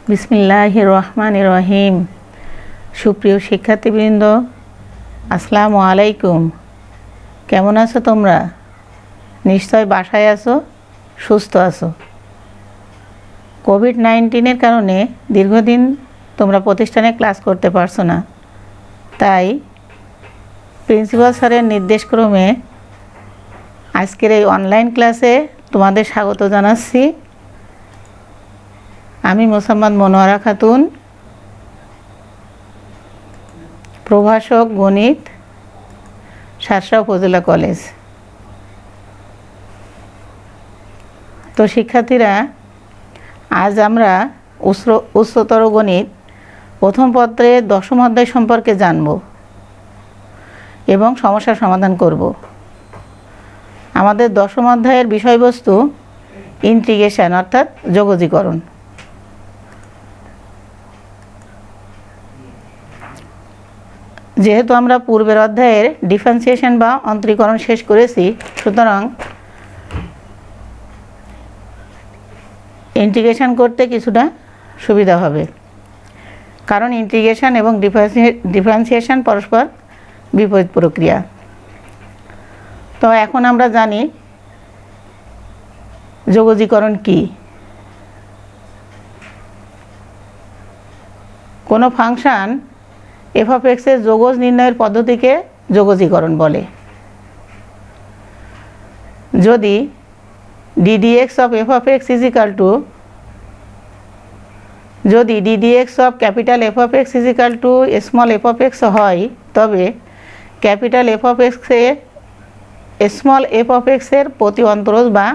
বিসমিল্লাহির রহমানির রহিম। সুপ্রিয় শিক্ষার্থীবৃন্দ, আসসালামু আলাইকুম। কেমন আছো তোমরা? নিশ্চয় বাসায় আছো, সুস্থ আছো। কোভিড-19-এর কারণে দীর্ঘদিন তোমরা প্রতিষ্ঠানে ক্লাস করতে পারছো না, তাই প্রিন্সিপাল স্যারের নির্দেশক্রমে আজকের এই অনলাইন ক্লাসে তোমাদের স্বাগত জানাচ্ছি। আমি মোসাম্মদ মনোয়ারা খাতুন, প্রভাষক গণিত, শার্শা উপজেলা কলেজ। তো শিক্ষার্থীরা, আজ আমরা উচ্চতর গণিত প্রথম পত্রের দশম অধ্যায় সম্পর্কে জানব এবং সমস্যার সমাধান করব। আমাদের দশম অধ্যায়ের বিষয়বস্তু ইন্টিগ্রেশন অর্থাৎ যোগজীকরণ। যেহেতু আমরা পূর্বের অধ্যায়ের ডিফারেন্সিয়েশন বা অন্তরীকরণ শেষ করেছি, সুতরাং ইন্টিগ্রেশন করতে কিছুটা সুবিধা হবে, কারণ ইন্টিগ্রেশন এবং ডিফারেন্সিয়েশন পরস্পর বিপরীত প্রক্রিয়া। তো এখন আমরা জানি যোগজীকরণ কি। কোনো ফাংশন f(x) এর যোগজ নির্ণয়ের পদ্ধতিকে যোগজীকরণ বলে। যদি ddx of f(x) is equal to যদি ddx of capital f(x) is equal to small f(x) হয়, তবে capital f(x) a small f(x) এর প্রতি অন্তরজ বা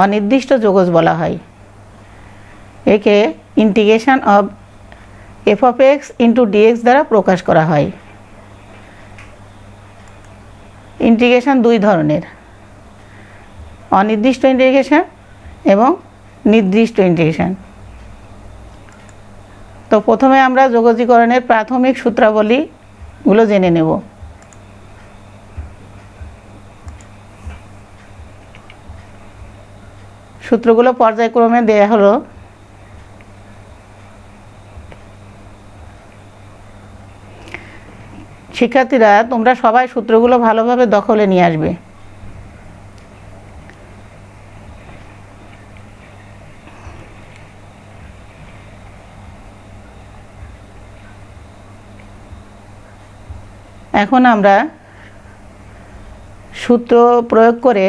অনির্দিষ্ট যোগজ বলা হয়। একে integration of f(x) into dx দ্বারা প্রকাশ করা হয়। ইন্টিগ্রেশন দুই ধরনের, অনির্দিষ্ট ইন্টিগ্রেশন এবং নির্দিষ্ট ইন্টিগ্রেশন। তো প্রথমে আমরা যোগজীকরণের প্রাথমিক সূত্রাবলীগুলো জেনে নেব। সূত্রগুলো পর্যায়ক্রমে দেয়া হলো। শিক্ষার্থীরা, তোমরা সবাই সূত্রগুলো ভালোভাবে দখলে নিয়ে আসবে। এখন আমরা সূত্র প্রয়োগ করে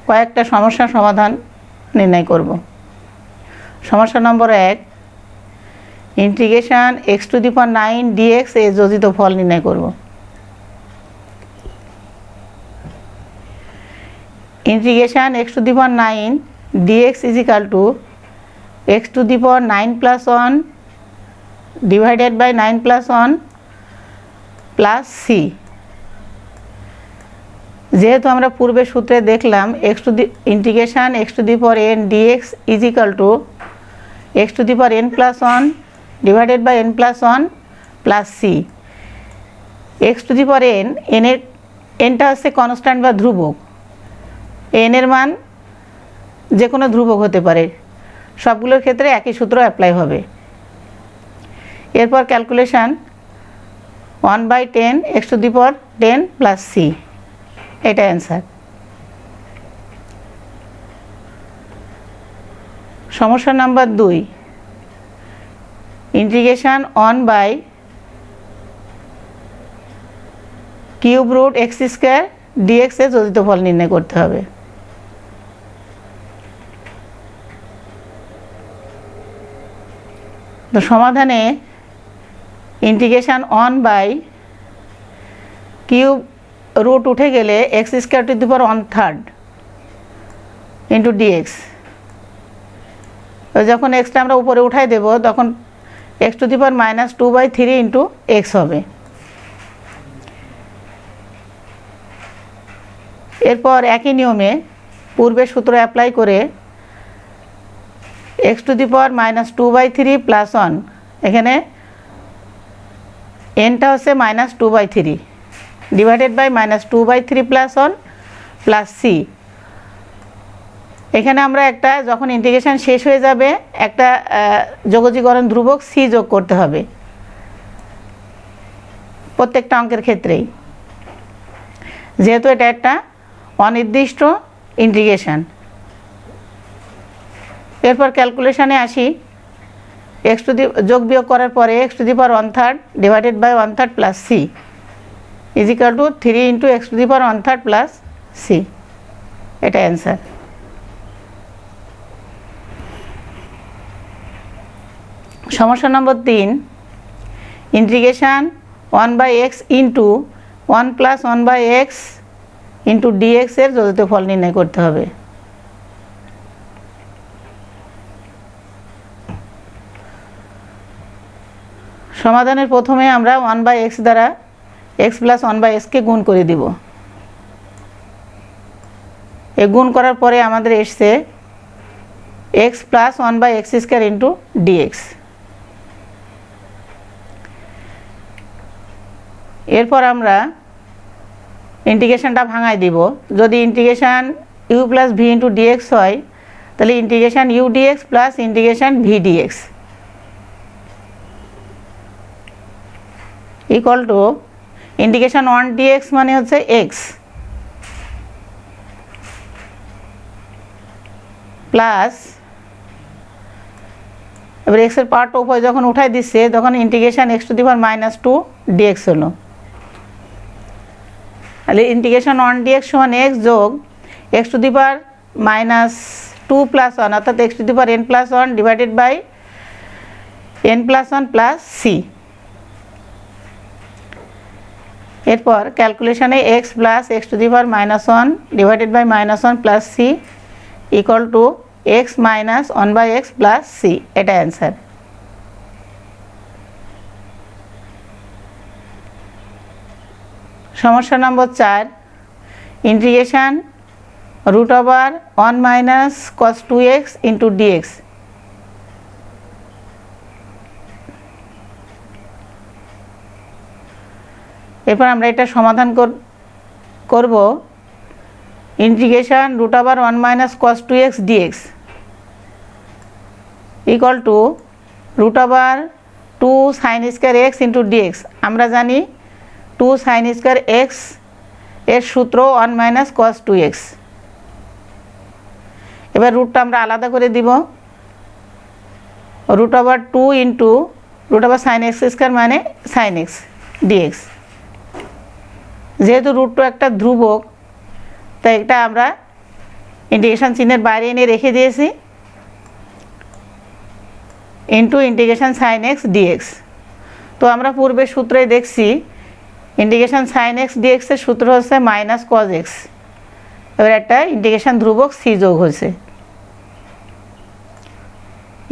কয়েকটা সমস্যার সমাধান নির্ণয় করব। সমস্যা নম্বর 1, ইন্টিগ্রেশন x⁹ dx এর যোজিত ফল নির্ণয় করব। Integration x⁹ dx is equal to x⁹ 9+1 divided by 9+1 plus c। যেহেতু আমরা পূর্বের সূত্রে দেখলাম integration x⁴n dx is equal to x⁴n+1 divided by n+1 plus c। x⁴n nটা হচ্ছে কনস্ট্যান্ট বা ধ্রুবক। n এর মান যে কোনো ধ্রুবক হতে পারে, সবগুলোর ক্ষেত্রে একই সূত্র অ্যাপ্লাই হবে। এরপর ক্যালকুলেশন 1/10 x⁴10 plus c, এটা অ্যান্সার। সমস্যা নাম্বার 2, ইন্টিগ্রেশন 1/³ dx এর যোজিত ফল নির্ণয় করতে হবে। তো সমাধানে ইন্টিগ্রেশন 1/³ উঠে গেলে x² ইন্টু dx, যখন এক্সটা আমরা উপরে উঠাই দেব তখন x⁻⁻² ইন্টু x হবে। এরপর একই নিয়মে পূর্বের সূত্র অ্যাপ্লাই করে x⁻⁻² প্লাস 1, এখানে nটা হচ্ছে -2/3 divided by -2/3 plus 1 plus c, এখানে আমরা একটা যখন ইন্টিগ্রেশন শেষ হয়ে যাবে একটা যোগজীকরণ ধ্রুবক সি যোগ করতে হবে প্রত্যেকটা অঙ্কের ক্ষেত্রেই, যেহেতু এটা একটা অনির্দিষ্ট ইন্টিগ্রেশন। এরপর ক্যালকুলেশনে আসি। এক্স টু দি যোগ বিয়োগ করার পরে x to the power 1/3 divided by 1/3 plus c is equal to 3 into x to the power 1/3 plus C, এটা অ্যান্সার। সমস্যা নম্বর 3, integration 1/x into 1 plus 1/x into dx এর যোজিত ফল নির্ণয় করতে হবে। সমাধানের প্রথমে আমরা 1/x দ্বারা x প্লাস 1/x কে গুণ করে দিব। এ গুণ করার পরে আমাদের এসছে x plus 1/x square into dx. এরপর আমরা ইন্টিগ্রেশনটা ভাঙায় দিব। যদি integration u plus v into dx হয় তাহলে integration u dx plus integration v dx equal to integration 1 dx মানে হচ্ছে এক্স প্লাস, এবার এক্সের পাওয়ারটা উপরে যখন উঠাই দিচ্ছে তখন integration x to the power -2 dx হলো। তাহলে ইন্টিগ্রেশন 1 ডিএক্স সমান এক্স যোগ x to the power -2 plus 1 অর্থাৎ x to the power n plus 1 divided by n plus 1 plus C. এরপর ক্যালকুলেশনে x plus x to the power -1 divided by -1 plus C equal to x minus 1/x plus C, এটা answer. সমস্যা number 4, integration √1 minus cos 2x into dx. এরপর আমরা এটা সমাধান করব। ইন্টিগ্রেশন √1 minus cos 2x dx equal to √2 sin square x into dx. আমরা জানি 2 sin স্কয়ার x এর সূত্র 1 মাইনাস cos 2x। এবার রুটটা আমরা আলাদা করে দিব। √2 ইন্টু √sin x স্কয়ার মানে sin x ডিএক্স। যেহেতু √2 একটা ধ্রুবক তাই এটা আমরা ইন্টিগ্রেশন চিহ্নের বাইরে এনে রেখে দিয়েছি into integration sin x dx. তো আমরা পূর্বের সূত্রে দেখছি ইন্টিগ্রেশন sin x ডিএক্স এর সূত্র হচ্ছে মাইনাস cos x। এবার একটা ইন্টিগ্রেশন ধ্রুবক সি যোগ হয়েছে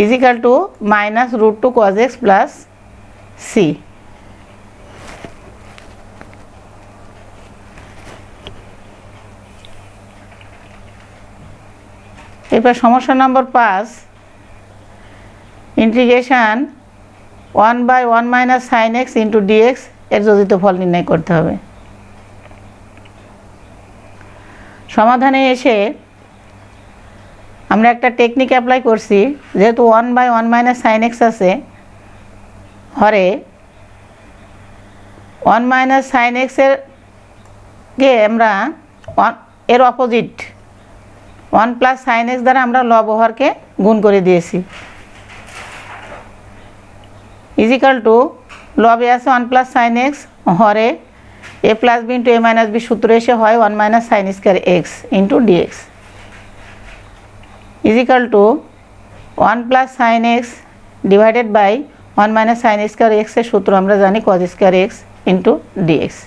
is equal to -√2 cos x plus C. এরপর সমস্যা number 5, integration 1/1 minus sin x into dx এর যোজিত ফল নির্ণয় করতে হবে। সমাধানে এসে আমরা একটা টেকনিক অ্যাপ্লাই করছি। যেহেতু 1/1 মাইনাস sin x আছে, হরে 1 মাইনাস sin x কে আমরা এর অপোজিট 1 প্লাস sin x দ্বারা আমরা লব হরকে গুণ করে দিয়েছি ইজ ইকাল টু লবে আছে 1 প্লাস sin x হরে a plus b into a minus b সূত্র এসে হয় 1 minus sin square x into dx is equal to 1 plus sin x divided by 1 minus sin square x এর সূত্র আমরা জানি cos square x into dx.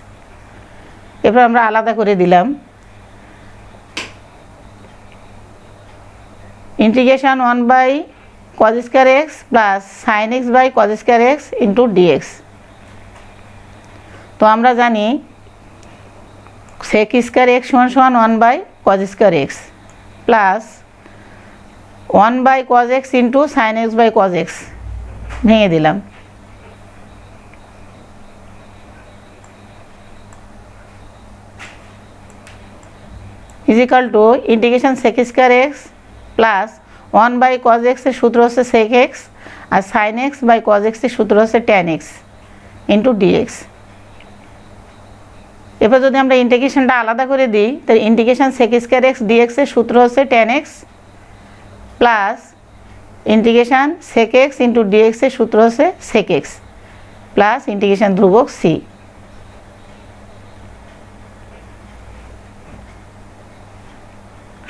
এরপর আমরা আলাদা করে দিলাম। Integration 1/cos square x plus sin x by cos square x into dx. তো আমরা জানি sec স্কয়ার x সমান 1/cos square x plus 1/cos x into sin x by cos x ভেঙে দিলাম is equal to integration sec square x plus 1/cos x এর সূত্র হচ্ছে sec x আর sin x by cos x এর সূত্র হচ্ছে tan x ইন্টু dx। এবার যদি আমরা ইন্টিগ্রেশনটা আলাদা করে দিই তাহলে integration sec square x dx এর সূত্র হচ্ছে tan x plus integration sec x into dx এর সূত্র হচ্ছে sec x প্লাস ইন্টিগ্রেশন ধ্রুবক c।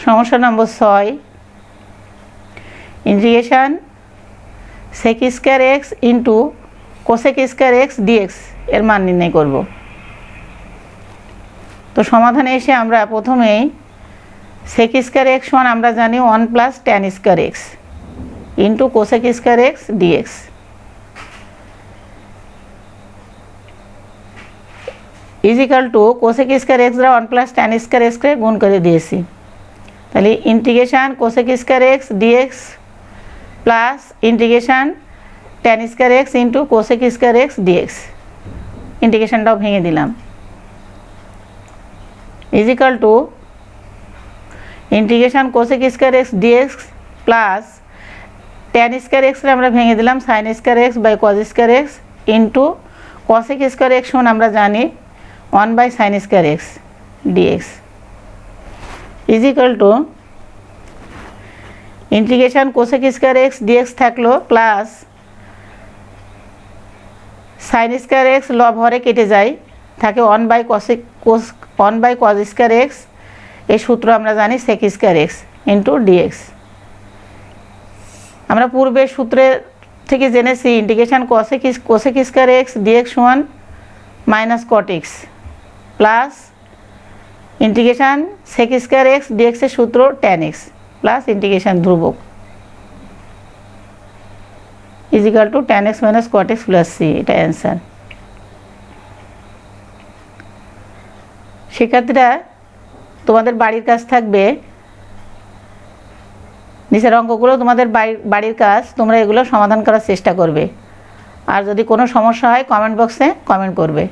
সমস্যা নম্বর 6 integration sec square x into cosec square x dx এর মান নির্ণয় করব। তো সমাধানে এসে আমরা প্রথমেই sec স্কয়ার x সমান আমরা জানি 1 plus tan square x into cosec square x dx is equal to cosec square x দ্বারা 1 প্লাস tan স্কয়ার x কে গুণ করে দিয়েছি, তাহলে integration cosec square x dx plus integration tan square x into cosec square x dx ইন্টিগ্রেশনটাও ভেঙে দিলাম is equal to integration cosec square x dx plus tan square x রে আমরা ভেঙে দিলাম sin square x by cos square x into cosec square x সমান আমরা জানি 1/sin square x dx is equal to integration cosec square x dx থাকলো plus sin square x লব হরে কেটে যায় থাকে 1/cos স্কয়ার x এই সূত্র আমরা জানি sec square x into dx। আমরা পূর্বের সূত্রে থেকে জেনেছি integration cosec square x dx সমান minus cot x plus integration sec square x dx এর সূত্র tan x প্লাস ইন্টিগ্রেশন ধ্রুবক is equal two tan x minus cot x plus c। এটা অ্যান্সার। শিক্ষার্থীরা তোমাদের বাড়ির কাজ থাকবে, নিচের অঙ্কগুলো তোমাদের বাড়ির কাজ, তোমরা এগুলো সমাধান করার চেষ্টা করবে। আর যদি কোনো সমস্যা হয় কমেন্ট বক্সে কমেন্ট করবে।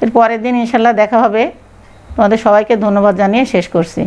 এর পরের দিন ইনশাল্লাহ দেখা হবে। তোমাদের সবাইকে ধন্যবাদ জানিয়ে শেষ করছি।